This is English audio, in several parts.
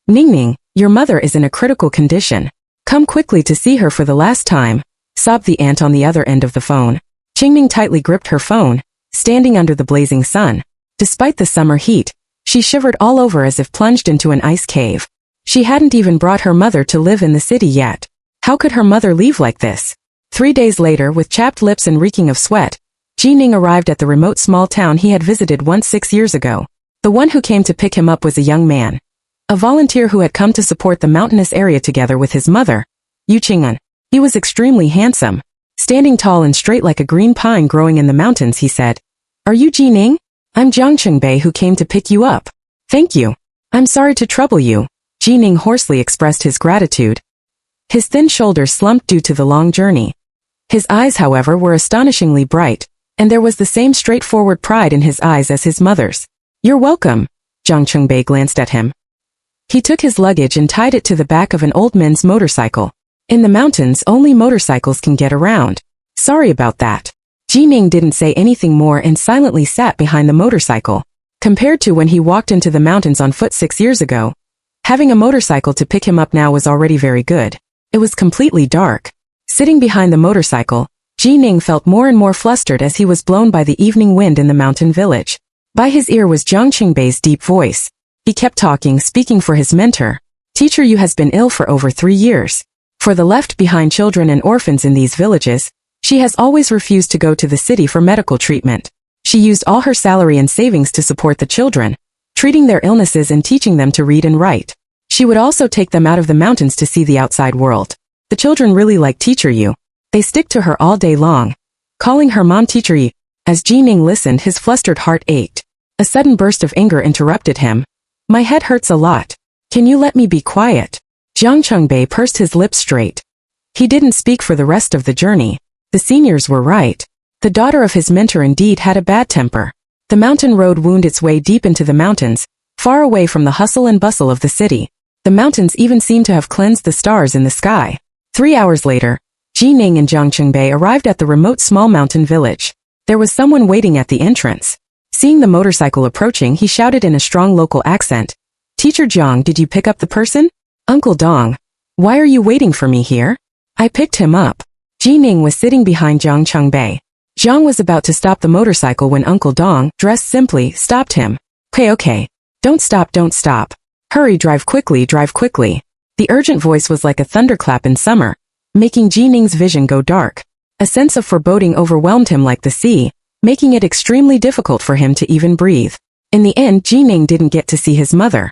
Ning Ning, your mother is in a critical condition. Come quickly to see her for the last time, sobbed the aunt on the other end of the phone. Ning tightly gripped her phone, standing under the blazing sun. Despite the summer heat, she shivered all over as if plunged into an ice cave. She hadn't even brought her mother to live in the city yet. How could her mother leave like this? 3 days later, with chapped lips and reeking of sweat, Ning arrived at the remote small town he had visited once 6 years ago. The one who came to pick him up was a young man, a volunteer who had come to support the mountainous area together with his mother, Yu Qing'an. He was extremely handsome. Standing tall and straight like a green pine growing in the mountains, he said, "Are you Ning? I'm Jiang Qingbei who came to pick you up." "Thank you. I'm sorry to trouble you." Ning hoarsely expressed his gratitude. His thin shoulders slumped due to the long journey. His eyes, however, were astonishingly bright, and there was the same straightforward pride in his eyes as his mother's. "You're welcome." Jiang Qingbei glanced at him. He took his luggage and tied it to the back of an old man's motorcycle. In the mountains, only motorcycles can get around. "Sorry about that." Ning didn't say anything more and silently sat behind the motorcycle. Compared to when he walked into the mountains on foot 6 years ago, having a motorcycle to pick him up now was already very good. It was completely dark. Sitting behind the motorcycle, Ning felt more and more flustered as he was blown by the evening wind in the mountain village. By his ear was Jiang Qingbei's deep voice. He kept talking, speaking for his mentor. "Teacher Yu has been ill for over 3 years. For the left-behind children and orphans in these villages, she has always refused to go to the city for medical treatment. She used all her salary and savings to support the children, treating their illnesses and teaching them to read and write. She would also take them out of the mountains to see the outside world. The children really like Teacher Yu. They stick to her all day long, calling her mom Teacher Yu." As Ning listened, his flustered heart ached. A sudden burst of anger interrupted him. "My head hurts a lot. Can you let me be quiet?" Jiang Qingbei pursed his lips straight. He didn't speak for the rest of the journey. The seniors were right. The daughter of his mentor indeed had a bad temper. The mountain road wound its way deep into the mountains, far away from the hustle and bustle of the city. The mountains even seemed to have cleansed the stars in the sky. 3 hours later, Ning and Jiang Qingbei arrived at the remote small mountain village. There was someone waiting at the entrance. Seeing the motorcycle approaching, he shouted in a strong local accent, "Teacher Jiang, did you pick up the person?" "Uncle Dong, why are you waiting for me here?" "I picked him up." Ning was sitting behind Jiang Qingbei. Jiang was about to stop the motorcycle when Uncle Dong, dressed simply, stopped him. Okay. Don't stop. Hurry, drive quickly. The urgent voice was like a thunderclap in summer, making Ning's vision go dark. A sense of foreboding overwhelmed him like the sea, making it extremely difficult for him to even breathe. In the end, Ning didn't get to see his mother.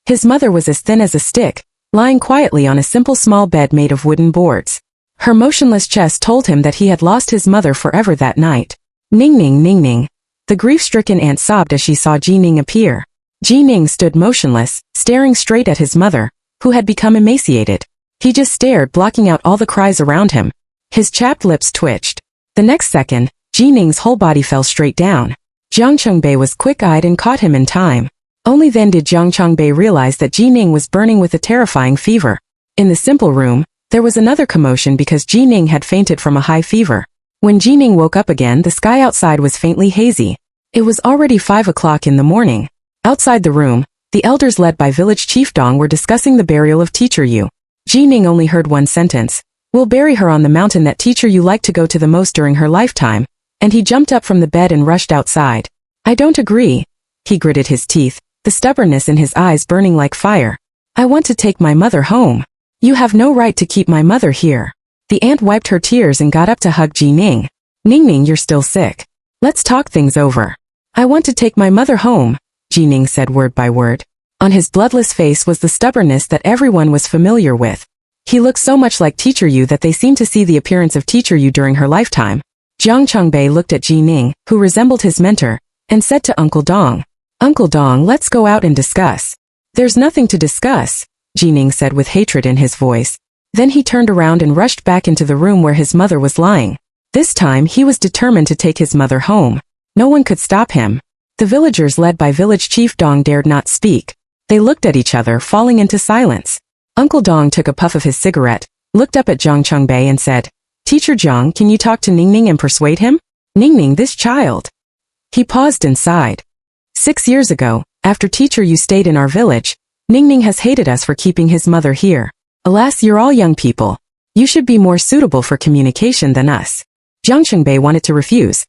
His mother was as thin as a stick, lying quietly on a simple small bed made of wooden boards. Her motionless chest told him that he had lost his mother forever that night. Ning Ning. The grief-stricken aunt sobbed as she saw Ning appear. Ning stood motionless, staring straight at his mother, who had become emaciated. He just stared, blocking out all the cries around him. His chapped lips twitched. The next second, Ning's whole body fell straight down. Jiang Qingbei was quick-eyed and caught him in time. Only then did Jiang Qingbei realize that Ning was burning with a terrifying fever. In the simple room, there was another commotion because Ning had fainted from a high fever. When Ning woke up again, the sky outside was faintly hazy. It was already 5 o'clock in the morning. Outside the room, the elders led by village chief Dong were discussing the burial of Teacher Yu. Ning only heard one sentence. "We'll bury her on the mountain that Teacher Yu liked to go to the most during her lifetime," and he jumped up from the bed and rushed outside. "I don't agree." He gritted his teeth, the stubbornness in his eyes burning like fire. "I want to take my mother home. You have no right to keep my mother here." The aunt wiped her tears and got up to hug Ning. Ning, you're still sick. Let's talk things over." "I want to take my mother home," Ning said word by word. On his bloodless face was the stubbornness that everyone was familiar with. He looked so much like Teacher Yu that they seemed to see the appearance of Teacher Yu during her lifetime. Jiang Qingbei looked at Ning, who resembled his mentor, and said to Uncle Dong, "Uncle Dong, let's go out and discuss." "There's nothing to discuss," Ning said with hatred in his voice. Then he turned around and rushed back into the room where his mother was lying. This time he was determined to take his mother home. No one could stop him. The villagers led by village chief Dong dared not speak. They looked at each other, falling into silence. Uncle Dong took a puff of his cigarette, looked up at Jiang Qingbei and said, "Teacher Jiang, can you talk to Ning and persuade him?" "Ning, this child." He paused and sighed. 6 years ago, after Teacher Yu stayed in our village, Ning Ning has hated us for keeping his mother here. Alas, you're all young people. You should be more suitable for communication than us. Jiang Chengbei wanted to refuse.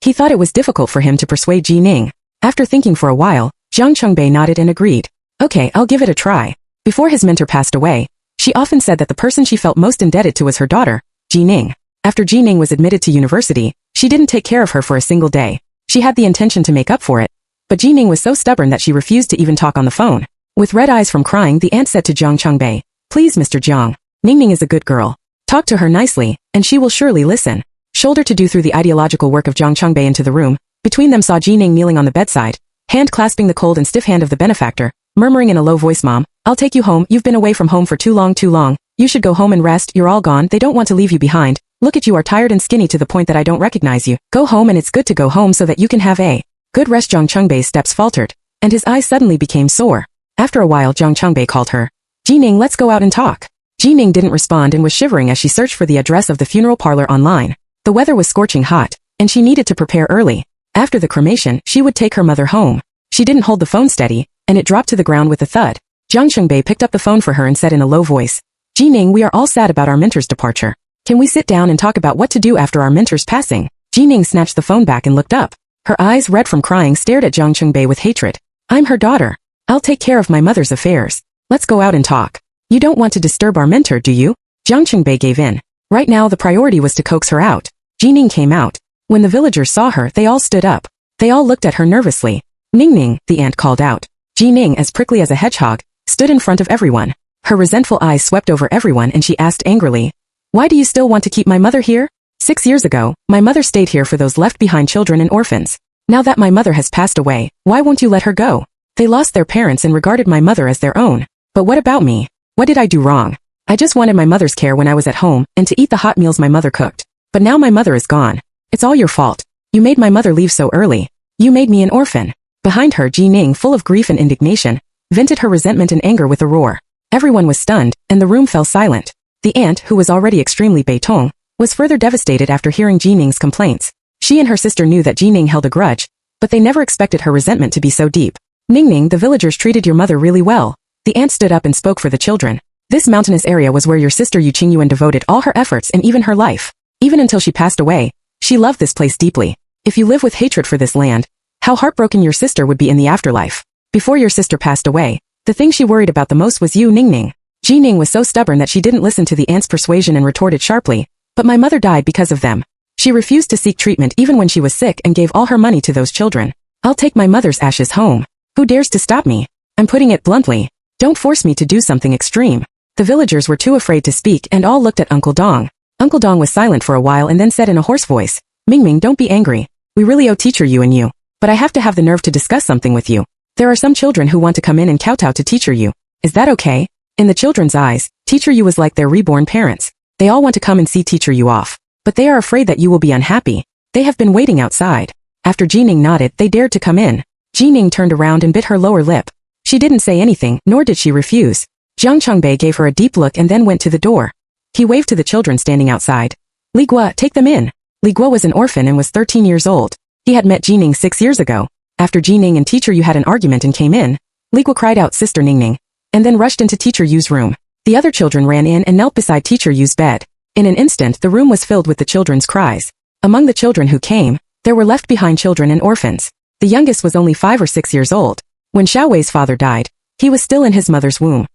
He thought it was difficult for him to persuade Ji Ning. After thinking for a while, Jiang Chengbei nodded and agreed. Okay, I'll give it a try. Before his mentor passed away, she often said that the person she felt most indebted to was her daughter, Ji Ning. After Ji Ning was admitted to university, she didn't take care of her for a single day. She had the intention to make up for it, but Ji Ning was so stubborn that she refused to even talk on the phone. With red eyes from crying, the aunt said to Jiang Chengbei, "Please, Mr. Jiang, Ning Ning is a good girl. Talk to her nicely, and she will surely listen." Shoulder to do through the ideological work of Jiang Chengbei into the room. Between them saw Ji Ning kneeling on the bedside, hand clasping the cold and stiff hand of the benefactor, murmuring in a low voice, "Mom, I'll take you home. You've been away from home for too long. You should go home and rest. You're all gone. They don't want to leave you behind. Look at you, are tired and skinny to the point that I don't recognize you. Go home, and it's good to go home so that you can have a good rest." Jiang Chengbei's steps faltered, and his eyes suddenly became sore. After a while, Jiang Chengbei called her. "Ji Ning, let's go out and talk." Ji Ning didn't respond and was shivering as she searched for the address of the funeral parlor online. The weather was scorching hot, and she needed to prepare early. After the cremation, she would take her mother home. She didn't hold the phone steady, and it dropped to the ground with a thud. Jiang Chengbei picked up the phone for her and said in a low voice, "Ji Ning, we are all sad about our mentor's departure. Can we sit down and talk about what to do after our mentor's passing?" Ji Ning snatched the phone back and looked up. Her eyes, red from crying, stared at Jiang Chengbei with hatred. "I'm her daughter. I'll take care of my mother's affairs. Let's go out and talk. You don't want to disturb our mentor, do you?" Jiang Chengbei gave in. Right now the priority was to coax her out. Ji Ning came out. When the villagers saw her, they all stood up. They all looked at her nervously. "Ning Ning," the aunt called out. Ji Ning, as prickly as a hedgehog, stood in front of everyone. Her resentful eyes swept over everyone and she asked angrily, "Why do you still want to keep my mother here? 6 years ago, my mother stayed here for those left-behind children and orphans. Now that my mother has passed away, why won't you let her go? They lost their parents and regarded my mother as their own. But what about me? What did I do wrong? I just wanted my mother's care when I was at home and to eat the hot meals my mother cooked. But now my mother is gone. It's all your fault. You made my mother leave so early. You made me an orphan." Behind her, Ji Ning, full of grief and indignation, vented her resentment and anger with a roar. Everyone was stunned, and the room fell silent. The aunt, who was already extremely Beitong, was further devastated after hearing Ji Ning's complaints. She and her sister knew that Ji Ning held a grudge, but they never expected her resentment to be so deep. "Ning Ning, the villagers treated your mother really well." The aunt stood up and spoke for the children. "This mountainous area was where your sister Yu Qingyuan devoted all her efforts and even her life. Even until she passed away, she loved this place deeply. If you live with hatred for this land, how heartbroken your sister would be in the afterlife. Before your sister passed away, the thing she worried about the most was you, Ning Ning." Ji Ning was so stubborn that she didn't listen to the aunt's persuasion and retorted sharply, "But my mother died because of them. She refused to seek treatment even when she was sick and gave all her money to those children. I'll take my mother's ashes home. Who dares to stop me? I'm putting it bluntly. Don't force me to do something extreme." The villagers were too afraid to speak and all looked at Uncle Dong. Uncle Dong was silent for a while and then said in a hoarse voice, "Ming, don't be angry. We really owe teacher you and you. But I have to have the nerve to discuss something with you. There are some children who want to come in and kowtow to teacher you. Is that okay?" In the children's eyes, teacher you was like their reborn parents. They all want to come and see teacher you off. But they are afraid that you will be unhappy. They have been waiting outside. After Ji Ning nodded, they dared to come in. Ji Ning turned around and bit her lower lip. She didn't say anything, nor did she refuse. Jiang Chengbei gave her a deep look and then went to the door. He waved to the children standing outside. "Li Guo, take them in." Li Guo was an orphan and was 13 years old. He had met Ji Ning 6 years ago. After Ji Ning and teacher Yu had an argument and came in, Li Guo cried out, "Sister Ning Ning," and then rushed into teacher Yu's room. The other children ran in and knelt beside teacher Yu's bed. In an instant, the room was filled with the children's cries. Among the children who came, there were left-behind children and orphans. The youngest was only 5 or 6 years old. When Xiao Wei's father died, he was still in his mother's womb.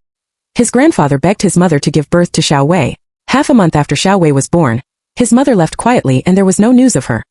His grandfather begged his mother to give birth to Xiao Wei. Half a month after Xiao Wei was born, his mother left quietly and there was no news of her.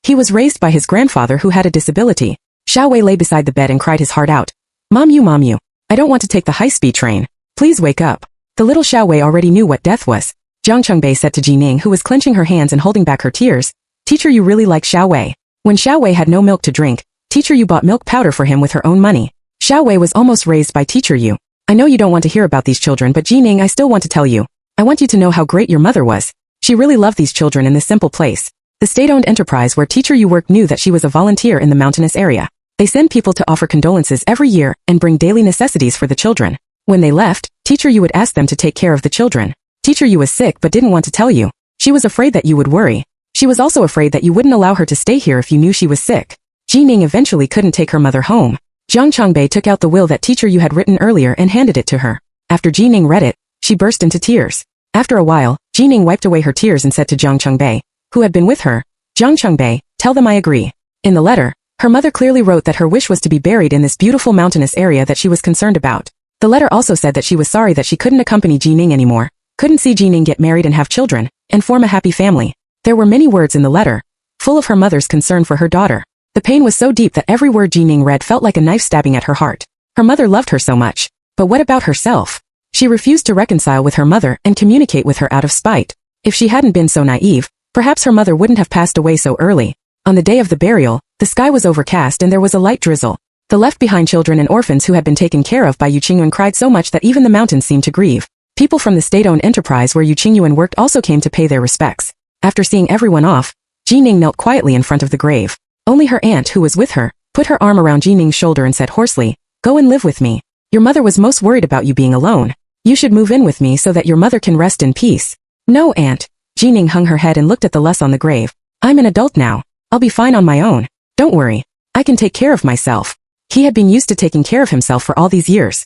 He was raised by his grandfather who had a disability. Xiao Wei lay beside the bed and cried his heart out. Mom you, I don't want to take the high-speed train. Please wake up." The little Xiao Wei already knew what death was. Jiang Chengbei said to Ji Ning, who was clenching her hands and holding back her tears, "Teacher you really like Xiao Wei." When Xiao Wei had no milk to drink, teacher you bought milk powder for him with her own money. Xiao Wei was almost raised by teacher you. "I know you don't want to hear about these children, but Ji Ning, I still want to tell you. I want you to know how great your mother was. She really loved these children in this simple place. The state-owned enterprise where teacher you worked knew that she was a volunteer in the mountainous area. They send people to offer condolences every year and bring daily necessities for the children. When they left, teacher you would ask them to take care of the children. Teacher you was sick but didn't want to tell you. She was afraid that you would worry. She was also afraid that you wouldn't allow her to stay here if you knew she was sick. Ji Ning eventually couldn't take her mother home. Jiang Chongbei took out the will that teacher you had written earlier and handed it to her. After Ji Ning read it, she burst into tears. After a while, Ji Ning wiped away her tears and said to Jiang Chongbei, who had been with her, Jiang Chongbei, tell them I agree. In the letter, her mother clearly wrote that her wish was to be buried in this beautiful mountainous area that she was concerned about. The letter also said that she was sorry that she couldn't accompany Ji Ning anymore, couldn't see Ji Ning get married and have children, and form a happy family. There were many words in the letter, full of her mother's concern for her daughter. The pain was so deep that every word Ji Ning read felt like a knife stabbing at her heart. Her mother loved her so much. But what about herself? She refused to reconcile with her mother and communicate with her out of spite. If she hadn't been so naive, perhaps her mother wouldn't have passed away so early. On the day of the burial, the sky was overcast and there was a light drizzle. The left-behind children and orphans who had been taken care of by Yu Qingyuan cried so much that even the mountains seemed to grieve. People from the state-owned enterprise where Yu Qingyuan worked also came to pay their respects. After seeing everyone off, Ji Ning knelt quietly in front of the grave. Only her aunt, who was with her, put her arm around Ji Ning's shoulder and said hoarsely, "Go and live with me. Your mother was most worried about you being alone. You should move in with me so that your mother can rest in peace." "No, aunt." Ji Ning hung her head and looked at the less on the grave. "I'm an adult now. I'll be fine on my own. Don't worry. I can take care of myself." He had been used to taking care of himself for all these years.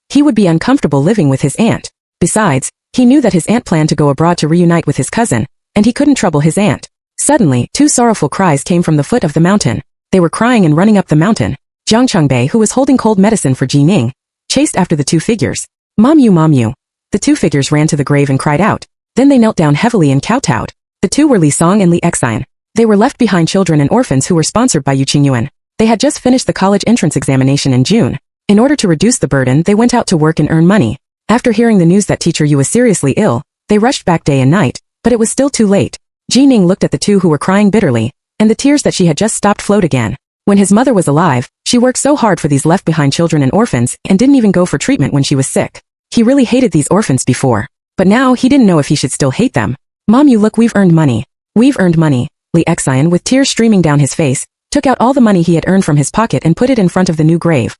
He would be uncomfortable living with his aunt. Besides, he knew that his aunt planned to go abroad to reunite with his cousin, and he couldn't trouble his aunt. Suddenly, two sorrowful cries came from the foot of the mountain. They were crying and running up the mountain. Jiang Chongbei, who was holding cold medicine for Ji Ning, chased after the two figures. "Mom you, mom you." The two figures ran to the grave and cried out. Then they knelt down heavily and kowtowed. The two were Li Song and Li Xian. They were left-behind children and orphans who were sponsored by Yu Qingyuan. They had just finished the college entrance examination in June. In order to reduce the burden, they went out to work and earn money. After hearing the news that teacher Yu was seriously ill, they rushed back day and night, but it was still too late. Ji Ning looked at the two who were crying bitterly, and the tears that she had just stopped flowed again. When his mother was alive, she worked so hard for these left-behind children and orphans and didn't even go for treatment when she was sick. He really hated these orphans before. But now he didn't know if he should still hate them. "Mom you look, we've earned money. We've earned money." Li Xian, with tears streaming down his face, took out all the money he had earned from his pocket and put it in front of the new grave.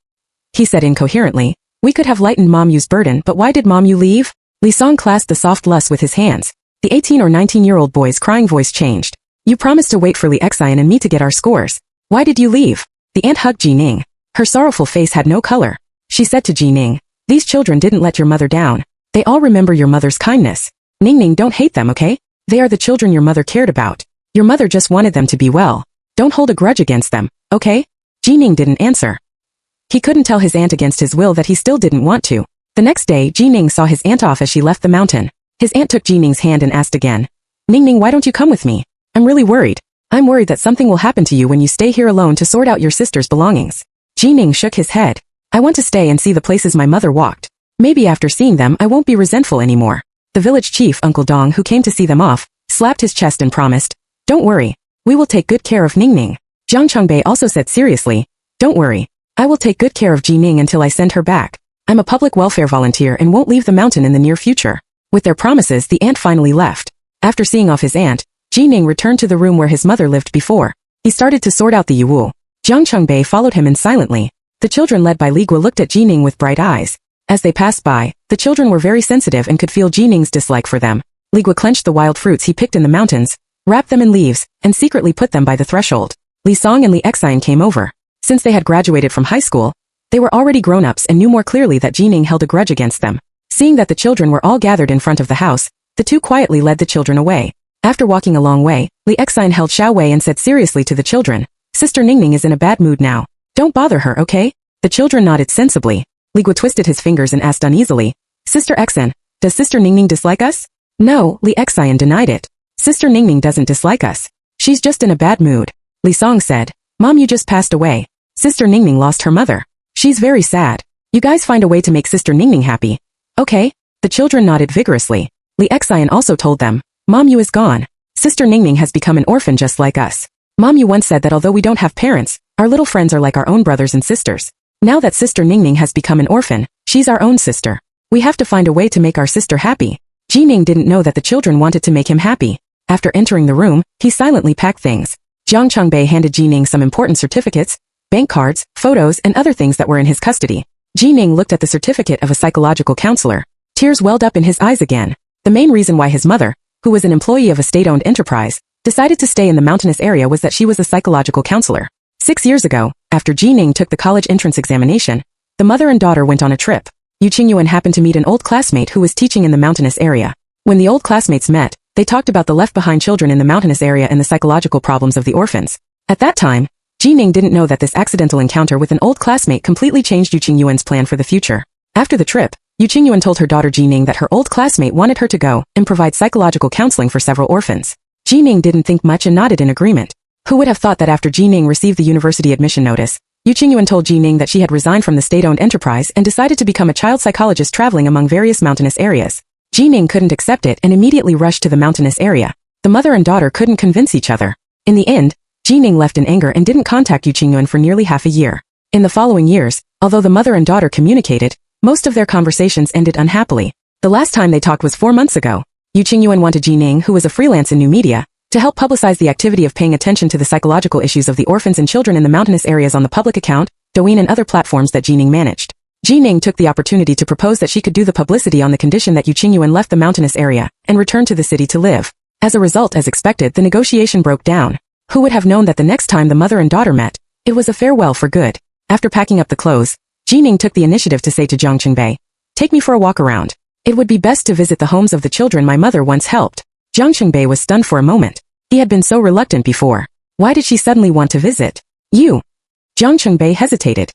He said incoherently, "We could have lightened Mom Yu's burden, but why did Mom Yu leave?" Li Song clasped the soft lus with his hands. The 18 or 19-year-old boy's crying voice changed. "You promised to wait for Li Xian and me to get our scores. Why did you leave?" The aunt hugged Ji Ning. Her sorrowful face had no color. She said to Ji Ning, "These children didn't let your mother down. They all remember your mother's kindness. Ning Ning, don't hate them, okay? They are the children your mother cared about. Your mother just wanted them to be well. Don't hold a grudge against them, okay?" Ji Ning didn't answer. He couldn't tell his aunt against his will that he still didn't want to. The next day, Ji Ning saw his aunt off as she left the mountain. His aunt took Ji Ning's hand and asked again, "Ning Ning, why don't you come with me? I'm really worried. I'm worried that something will happen to you when you stay here alone to sort out your sister's belongings." Ji Ning shook his head. "I want to stay and see the places my mother walked. Maybe after seeing them I won't be resentful anymore." The village chief, Uncle Dong, who came to see them off, slapped his chest and promised, "Don't worry. We will take good care of Ning Ning." Jiang Chongbei also said seriously, "Don't worry. I will take good care of Ji Ning until I send her back. I'm a public welfare volunteer and won't leave the mountain in the near future." With their promises, the aunt finally left. After seeing off his aunt, Ji Ning returned to the room where his mother lived before. He started to sort out the yuwu. Jiang Chongbei followed him in silently. The children led by Li Guo looked at Ji Ning with bright eyes. As they passed by, the children were very sensitive and could feel Ji Ning's dislike for them. Li Guo clenched the wild fruits he picked in the mountains, wrapped them in leaves, and secretly put them by the threshold. Li Song and Li Xian came over. Since they had graduated from high school, they were already grown-ups and knew more clearly that Ji Ning held a grudge against them. Seeing that the children were all gathered in front of the house, the two quietly led the children away. After walking a long way, Li Xian held Xiao Wei and said seriously to the children, "Sister Ning Ning is in a bad mood now. Don't bother her, okay?" The children nodded sensibly. Li Guo twisted his fingers and asked uneasily, "Sister Xian, does Sister Ning Ning dislike us?" "No," Li Xian denied it. "Sister Ning Ning doesn't dislike us. She's just in a bad mood." Li Song said, "Mom, you just passed away. Sister Ning Ning lost her mother. She's very sad. You guys find a way to make Sister Ning Ning happy." "Okay." The children nodded vigorously. Li Xian also told them, "Mom Yu is gone. Sister Ning Ning has become an orphan just like us. Mom Yu once said that although we don't have parents, our little friends are like our own brothers and sisters. Now that Sister Ning Ning has become an orphan, she's our own sister. We have to find a way to make our sister happy." Ji Ning didn't know that the children wanted to make him happy. After entering the room, he silently packed things. Jiang Chongbei handed Ji Ning some important certificates, bank cards, photos, and other things that were in his custody. Ji Ning looked at the certificate of a psychological counselor. Tears welled up in his eyes again. The main reason why his mother, who was an employee of a state-owned enterprise, decided to stay in the mountainous area was that she was a psychological counselor. 6 years ago, After Ji Ning took the college entrance examination, the mother and daughter went on a trip. Yu Qingyuan happened to meet an old classmate who was teaching in the mountainous area. When the old classmates met, they talked about the left-behind children in the mountainous area and the psychological problems of the orphans. At that time, Ji Ning didn't know that this accidental encounter with an old classmate completely changed Yu Qingyuan's plan for the future. After the trip, Yu Qingyuan told her daughter Ji Ning that her old classmate wanted her to go and provide psychological counseling for several orphans. Ji Ning didn't think much and nodded in agreement. Who would have thought that after Ji Ning received the university admission notice, Yu Qingyuan told Ji Ning that she had resigned from the state-owned enterprise and decided to become a child psychologist traveling among various mountainous areas. Ji Ning couldn't accept it and immediately rushed to the mountainous area. The mother and daughter couldn't convince each other. In the end, Ji Ning left in anger and didn't contact Yu Qingyuan for nearly half a year. In the following years, although the mother and daughter communicated, most of their conversations ended unhappily. The last time they talked was 4 months ago. Yu Qingyuan wanted Ji Ning, who was a freelance in new media, to help publicize the activity of paying attention to the psychological issues of the orphans and children in the mountainous areas on the public account, Douyin and other platforms that Ji Ning managed. Ji Ning took the opportunity to propose that she could do the publicity on the condition that Yu Qingyuan left the mountainous area and returned to the city to live. As a result, as expected, the negotiation broke down. Who would have known that the next time the mother and daughter met, it was a farewell for good. After packing up the clothes, Ji Ning took the initiative to say to Zhang Qingbei, "Take me for a walk around. It would be best to visit the homes of the children my mother once helped." Zhang Qingbei was stunned for a moment. He had been so reluctant before. Why did she suddenly want to visit? You? Zhang Qingbei hesitated.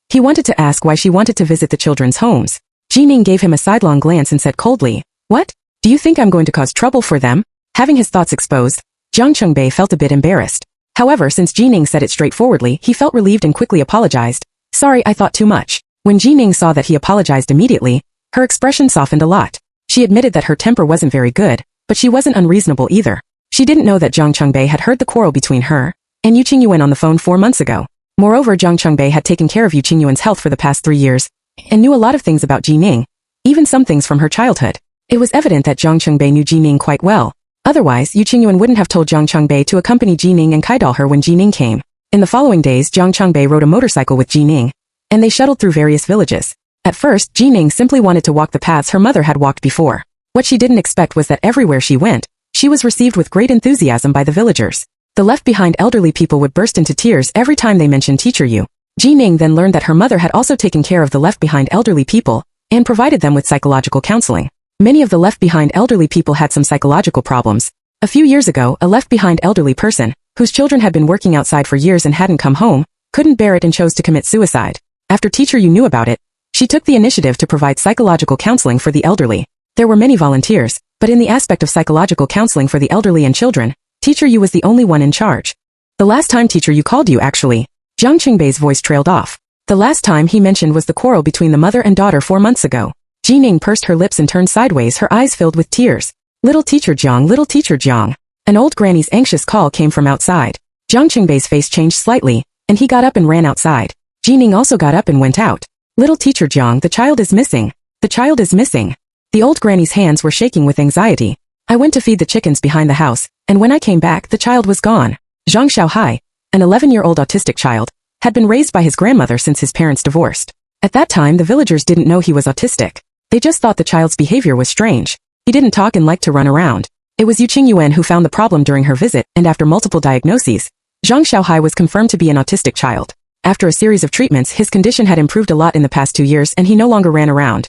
He wanted to ask why she wanted to visit the children's homes. Ji Ning gave him a sidelong glance and said coldly, "What? Do you think I'm going to cause trouble for them?" Having his thoughts exposed, Zhang Qingbei felt a bit embarrassed. However, since Ji Ning said it straightforwardly, he felt relieved and quickly apologized. "Sorry, I thought too much." When Ji Ning saw that he apologized immediately, her expression softened a lot. She admitted that her temper wasn't very good, but she wasn't unreasonable either. She didn't know that Zhang Qingbei had heard the quarrel between her and Yu Qingyuan on the phone 4 months ago. Moreover, Zhang Qingbei had taken care of Yu Qingyuan's health for the past 3 years and knew a lot of things about Ji Ning, even some things from her childhood. It was evident that Zhang Qingbei knew Ji Ning quite well. Otherwise, Yu Qingyuan wouldn't have told Zhang Qingbei to accompany Ji Ning and kaidal her when Ji Ning came. In the following days, Zhang Qingbei rode a motorcycle with Ji Ning, and they shuttled through various villages. At first, Ji Ning simply wanted to walk the paths her mother had walked before. What she didn't expect was that everywhere she went, she was received with great enthusiasm by the villagers. The left-behind elderly people would burst into tears every time they mentioned Teacher Yu. Ji Ning then learned that her mother had also taken care of the left-behind elderly people and provided them with psychological counseling. Many of the left-behind elderly people had some psychological problems. A few years ago, a left-behind elderly person, whose children had been working outside for years and hadn't come home, couldn't bear it and chose to commit suicide. After Teacher Yu knew about it, she took the initiative to provide psychological counseling for the elderly. There were many volunteers, but in the aspect of psychological counseling for the elderly and children, Teacher Yu was the only one in charge. "The last time Teacher Yu called you actually." Zhang Qingbei's voice trailed off. The last time he mentioned was the quarrel between the mother and daughter 4 months ago. Ji Ning pursed her lips and turned sideways, her eyes filled with tears. "Little Teacher Jiang, little Teacher Jiang." An old granny's anxious call came from outside. Zhang Qingbei's face changed slightly, and he got up and ran outside. Ji Ning also got up and went out. "Little Teacher Jiang, the child is missing. The child is missing." The old granny's hands were shaking with anxiety. "I went to feed the chickens behind the house, and when I came back, the child was gone." Zhang Xiaohai, an 11-year-old autistic child, had been raised by his grandmother since his parents divorced. At that time, the villagers didn't know he was autistic. They just thought the child's behavior was strange. He didn't talk and liked to run around. It was Yu Qingyuan who found the problem during her visit, and after multiple diagnoses, Zhang Xiaohai was confirmed to be an autistic child. After a series of treatments, his condition had improved a lot in the past 2 years and he no longer ran around.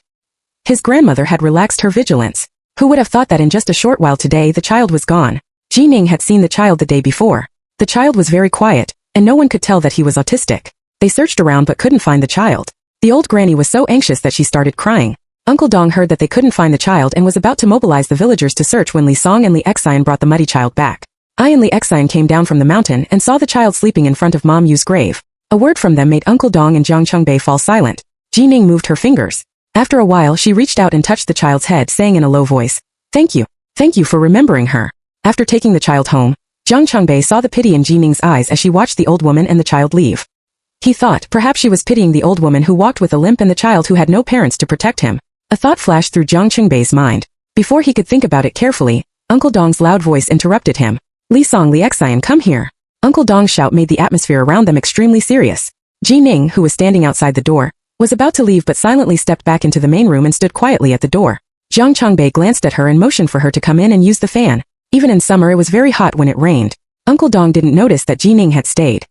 His grandmother had relaxed her vigilance. Who would have thought that in just a short while today the child was gone? Ji Ning had seen the child the day before. The child was very quiet, and no one could tell that he was autistic. They searched around but couldn't find the child. The old granny was so anxious that she started crying. Uncle Dong heard that they couldn't find the child and was about to mobilize the villagers to search when Li Song and Li Xian brought the muddy child back. I and Li Xian came down from the mountain and saw the child sleeping in front of Mom Yu's grave. A word from them made Uncle Dong and Zhang Qingbei fall silent. Ji Ning moved her fingers. After a while she reached out and touched the child's head, saying in a low voice, "Thank you. Thank you for remembering her." After taking the child home, Zhang Qingbei saw the pity in Ji Ning's eyes as she watched the old woman and the child leave. He thought perhaps she was pitying the old woman who walked with a limp and the child who had no parents to protect him. A thought flashed through Zhang Qingbei's mind. Before he could think about it carefully, Uncle Dong's loud voice interrupted him. "Li Song, Li Xian, come here." Uncle Dong's shout made the atmosphere around them extremely serious. Ji Ning, who was standing outside the door, was about to leave but silently stepped back into the main room and stood quietly at the door. Zhang Qingbei glanced at her and motioned for her to come in and use the fan. Even in summer it was very hot when it rained. Uncle Dong didn't notice that Ji Ning had stayed.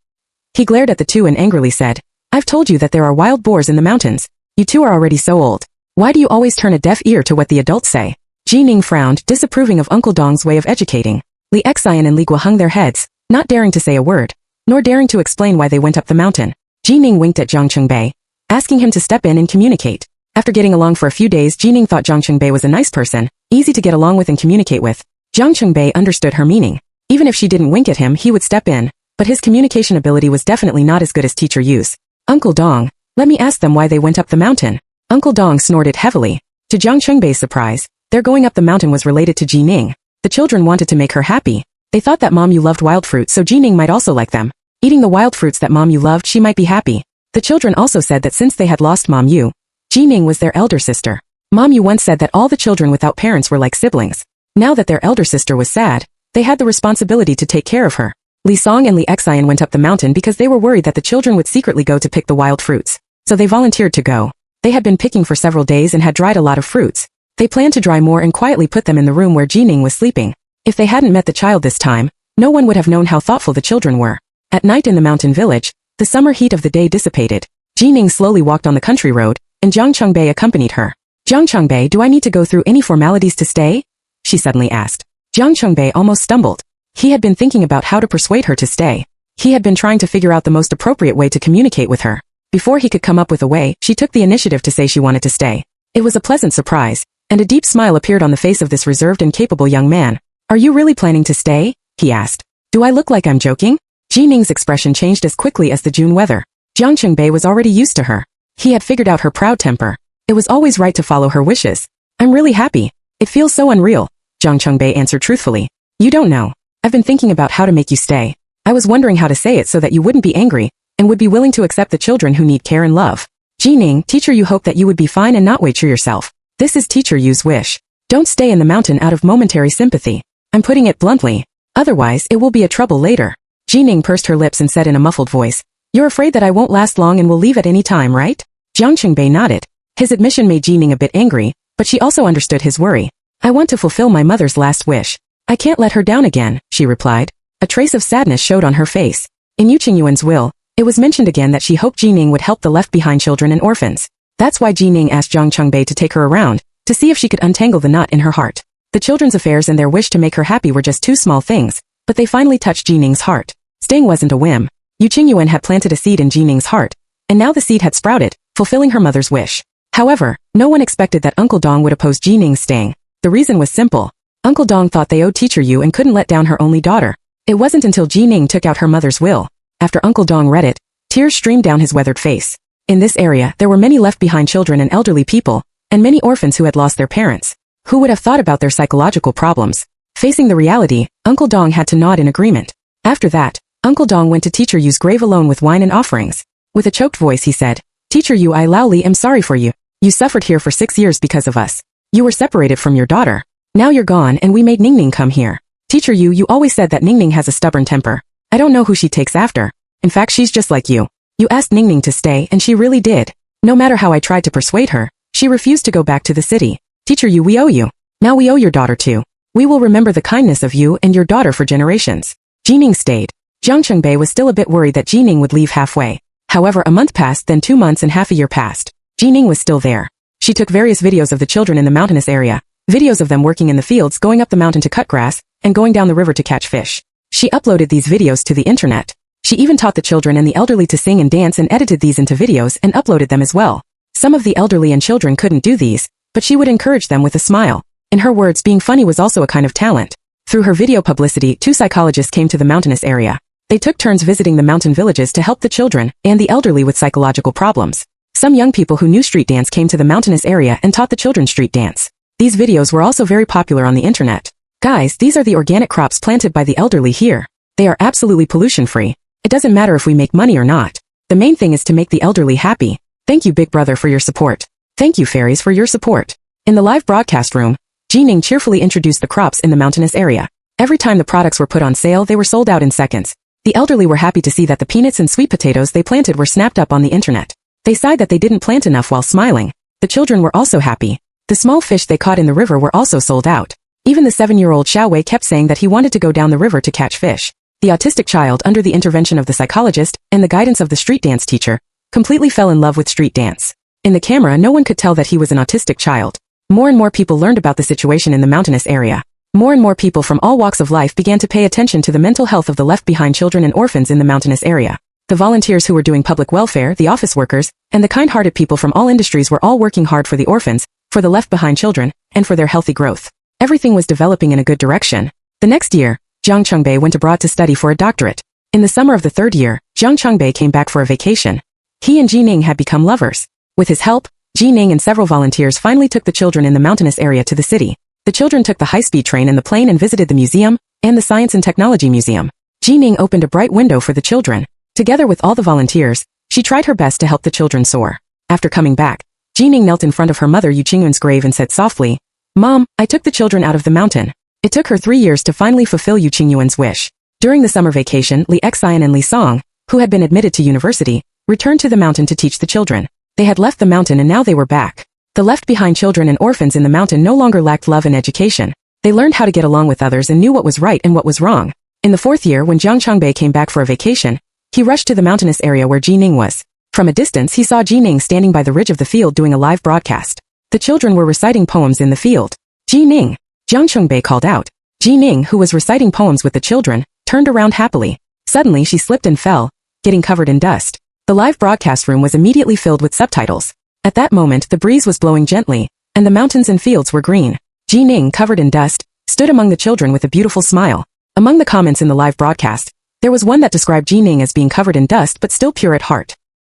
He glared at the two and angrily said, I've told you that there are wild boars in the mountains. You two are already so old. Why do you always turn a deaf ear to what the adults say? Ning frowned, disapproving of Uncle Dong's way of educating. Li Xian and Li Gua hung their heads, not daring to say a word, nor daring to explain why they went up the mountain. Ning winked at Zhang Chungbei, asking him to step in and communicate. After getting along for a few days, Ning thought Zhang Chungbei was a nice person, easy to get along with and communicate with. Zhang Chungbei understood her meaning. Even if she didn't wink at him, he would step in, but his communication ability was definitely not as good as Teacher Yu's. Uncle Dong, let me ask them why they went up the mountain. Uncle Dong snorted heavily. To Zhang Chungbei's surprise, their going up the mountain was related to Ning. The children wanted to make her happy. They thought that Mom Yu loved wild fruits, so Ning might also like them. Eating the wild fruits that Mom Yu loved, she might be happy. The children also said that since they had lost Mom Yu, Ning was their elder sister. Mom Yu once said that all the children without parents were like siblings. Now that their elder sister was sad, they had the responsibility to take care of her. Li Song and Li Xian went up the mountain because they were worried that the children would secretly go to pick the wild fruits. So they volunteered to go. They had been picking for several days and had dried a lot of fruits. They planned to dry more and quietly put them in the room where Ning was sleeping. If they hadn't met the child this time, no one would have known how thoughtful the children were. At night in the mountain village, the summer heat of the day dissipated. Ning slowly walked on the country road, and Zhang Chungbei accompanied her. Zhang Chungbei, do I need to go through any formalities to stay? She suddenly asked. Zhang Chungbei almost stumbled. He had been thinking about how to persuade her to stay. He had been trying to figure out the most appropriate way to communicate with her. Before he could come up with a way, she took the initiative to say she wanted to stay. It was a pleasant surprise, and a deep smile appeared on the face of this reserved and capable young man. Are you really planning to stay? He asked. Do I look like I'm joking? Ning's expression changed as quickly as the June weather. Zhang Chungbei was already used to her. He had figured out her proud temper. It was always right to follow her wishes. I'm really happy. It feels so unreal, Zhang Chungbei answered truthfully. You don't know. I've been thinking about how to make you stay. I was wondering how to say it so that you wouldn't be angry, and would be willing to accept the children who need care and love. Ning, Teacher Yu hoped that you would be fine and not wait for yourself. This is Teacher Yu's wish. Don't stay in the mountain out of momentary sympathy. I'm putting it bluntly. Otherwise, it will be a trouble later. Ning pursed her lips and said in a muffled voice, You're afraid that I won't last long and will leave at any time, right? Zhang Chungbei nodded. His admission made Ning a bit angry, but she also understood his worry. I want to fulfill my mother's last wish. I can't let her down again, she replied. A trace of sadness showed on her face. In Yu Qingyuan's will, it was mentioned again that she hoped Ning would help the left-behind children and orphans. That's why Ning asked Zhang Chungbei to take her around, to see if she could untangle the knot in her heart. The children's affairs and their wish to make her happy were just two small things, but they finally touched Ning's heart. Staying wasn't a whim. Yu Qingyuan had planted a seed in Ning's heart, and now the seed had sprouted, fulfilling her mother's wish. However, no one expected that Uncle Dong would oppose Ning's staying. The reason was simple. Uncle Dong thought they owed Teacher Yu and couldn't let down her only daughter. It wasn't until Ning took out her mother's will. After Uncle Dong read it, tears streamed down his weathered face. In this area, there were many left-behind children and elderly people, and many orphans who had lost their parents. Who would have thought about their psychological problems? Facing the reality, Uncle Dong had to nod in agreement. After that, Uncle Dong went to Teacher Yu's grave alone with wine and offerings. With a choked voice he said, Teacher Yu, I Lao Li am sorry for you. You suffered here for 6 years because of us. You were separated from your daughter. Now you're gone and we made Ning Ning come here. Teacher Yu, you always said that Ning Ning has a stubborn temper. I don't know who she takes after. In fact, she's just like you. You asked Ning Ning to stay and she really did. No matter how I tried to persuade her, she refused to go back to the city. Teacher Yu, we owe you. Now we owe your daughter too. We will remember the kindness of you and your daughter for generations. Ning stayed. Zhang Chungbei was still a bit worried that Ning would leave halfway. However, a month passed, then 2 months and half a year passed. Ning was still there. She took various videos of the children in the mountainous area, videos of them working in the fields, going up the mountain to cut grass, and going down the river to catch fish. She uploaded these videos to the internet. She even taught the children and the elderly to sing and dance and edited these into videos and uploaded them as well. Some of the elderly and children couldn't do these, but she would encourage them with a smile. In her words, being funny was also a kind of talent. Through her video publicity, 2 psychologists came to the mountainous area. They took turns visiting the mountain villages to help the children and the elderly with psychological problems. Some young people who knew street dance came to the mountainous area and taught the children street dance. These videos were also very popular on the internet. Guys, these are the organic crops planted by the elderly here. They are absolutely pollution-free. It doesn't matter if we make money or not. The main thing is to make the elderly happy. Thank you, Big Brother, for your support. Thank you, fairies, for your support. In the live broadcast room, Ning cheerfully introduced the crops in the mountainous area. Every time the products were put on sale, they were sold out in seconds. The elderly were happy to see that the peanuts and sweet potatoes they planted were snapped up on the internet. They sighed that they didn't plant enough while smiling. The children were also happy. The small fish they caught in the river were also sold out. Even the 7-year-old Xiao Wei kept saying that he wanted to go down the river to catch fish. The autistic child, under the intervention of the psychologist and the guidance of the street dance teacher, completely fell in love with street dance. In the camera, no one could tell that he was an autistic child. More and more people learned about the situation in the mountainous area. More and more people from all walks of life began to pay attention to the mental health of the left-behind children and orphans in the mountainous area. The volunteers who were doing public welfare, the office workers, and the kind-hearted people from all industries were all working hard for the orphans, for the left-behind children, and for their healthy growth. Everything was developing in a good direction. The next year, Jiang Chungbei went abroad to study for a doctorate. In the summer of the third year, Jiang Chungbei came back for a vacation. He and Ji Ning had become lovers. With his help, Ji Ning and several volunteers finally took the children in the mountainous area to the city. The children took the high-speed train and the plane and visited the museum and the Science and Technology Museum. Ji Ning opened a bright window for the children. Together with all the volunteers, she tried her best to help the children soar. After coming back, Ji Ning knelt in front of her mother Yu Qingyuan's grave and said softly, "Mom, I took the children out of the mountain." It took her 3 years to finally fulfill Yu Qingyuan's wish. During the summer vacation, Li Xian and Li Song, who had been admitted to university, returned to the mountain to teach the children. They had left the mountain and now they were back. The left-behind children and orphans in the mountain no longer lacked love and education. They learned how to get along with others and knew what was right and what was wrong. In the fourth year, when Jiang Chungbei came back for a vacation, he rushed to the mountainous area where Ji Ning was. From a distance, he saw Ji Ning standing by the ridge of the field doing a live broadcast. The children were reciting poems in the field. "Ji Ning!" Jiang Chungbei called out. Ji Ning, who was reciting poems with the children, turned around happily. Suddenly, she slipped and fell, getting covered in dust. The live broadcast room was immediately filled with subtitles. At that moment, the breeze was blowing gently, and the mountains and fields were green. Ji Ning, covered in dust, stood among the children with a beautiful smile. Among the comments in the live broadcast, there was one that described Ji Ning as being covered in dust but still pure at heart.